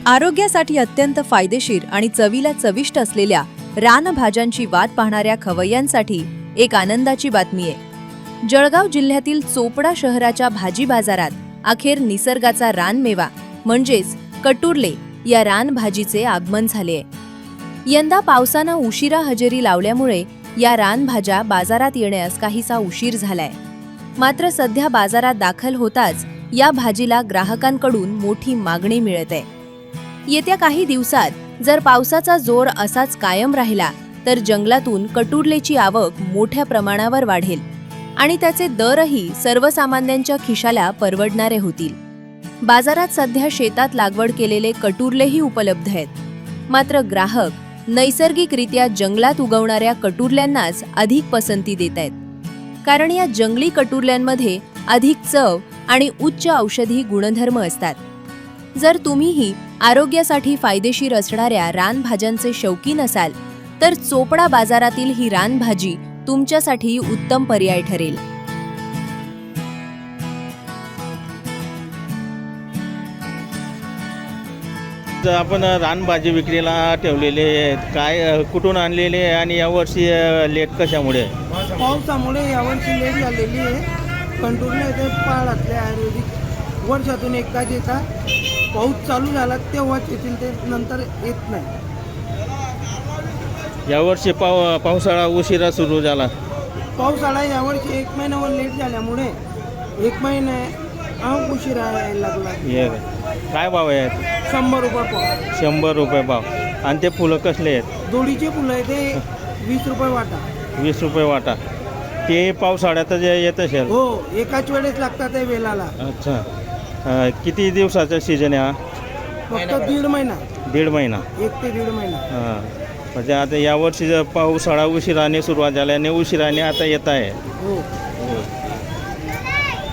आरोग्यासाठी अत्यंत फायदेशीर आणि चवीला चविष्ट असलेल्या रानभाज्यांची वाट पाहणाऱ्या खवय्यांसाठी एक आनंदाची बातमी आहे। जळगाव जिल्ह्यातील चोपडा शहराच्या भाजी बाजारात अखेर निसर्गाचा रानमेवा म्हणजेच कटुर्ले या रानभाजीचे आगमन झाले आहे। यंदा पावसानं उशिरा हजेरी लावल्यामुळे या रानभाज्या बाजारात येण्यास काहीसा उशीर झालाय। मात्र सध्या बाजारात दाखल होताच या भाजीला ग्राहकांकडून मोठी मागणी मिळत आहे। येत्या काही दिवसात जर पावसाचा जोर असाच कायम राहिला तर जंगलातून कटुर्लेची आवक मोठ्या प्रमाणावर वाढेल आणि त्याचे दरही सर्वसामान्यांच्या खिशाला परवडणारे होतील। बाजारात सध्या शेतात लागवड केलेले कटुर्लेही उपलब्ध आहेत। मात्र ग्राहक नैसर्गिकरित्या जंगलात उगवणाऱ्या कटुर्ल्यांनाच अधिक पसंती देत आहेत, कारण या जंगली कटुर्ल्यांमध्ये अधिक चव आणि उच्च औषधी गुणधर्म असतात। जर तुम्हीही आरोग्यासाठी फायदेशीर असणाऱ्या रानभाज्यांचे शौकीन असाल तर चोपडा बाजारातील ही रानभाजी तुमच्यासाठी उत्तम पर्याय ठरेल। आपण रानभाजी विक्रीला ठेवलेले आहेत, काय कुठून आणलेले आणि यावर्षी लेट कशामुळे? पावसामुळे यावर्षी लेट झालेली आहे। कंटुर्ले ते पाळातले आयुर्वेदिक वर्षातून एकदाच येतात। पाऊस चालू झाला तेव्हाच येतील, ते नंतर येत नाही। यावर्षी पावसाळा उशिरा सुरू झाला। पावसाळा यावर्षी 1 महिन्यावर लेट झाल्यामुळे 1 महिना उशिरा यायला लागला। काय भाव आहेत? 100 रुपये पाव। 100 रुपये भाव। आणि ते फुलं कसले आहेत? जोडीचे फुलं आहे ते 20 रुपये वाटा। 20 रुपये वाटा। ते पावसाळ्यातच येत असेल? हो, एकाच वेळेस लागतात ते वेलाला। अच्छा, किती दिवसाचा सीजन आहे हा? फक्त 1.5 महिना। 1.5 महिना? 1 ते 1.5 महिना। हां, म्हणजे आता यावर्षी पावसाळा उशिराने सुरुवात झाल्याने उशिराने आता येत आहे। हो।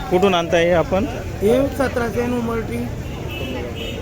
कुठून आणताय आपण? हे 1700 उमरटी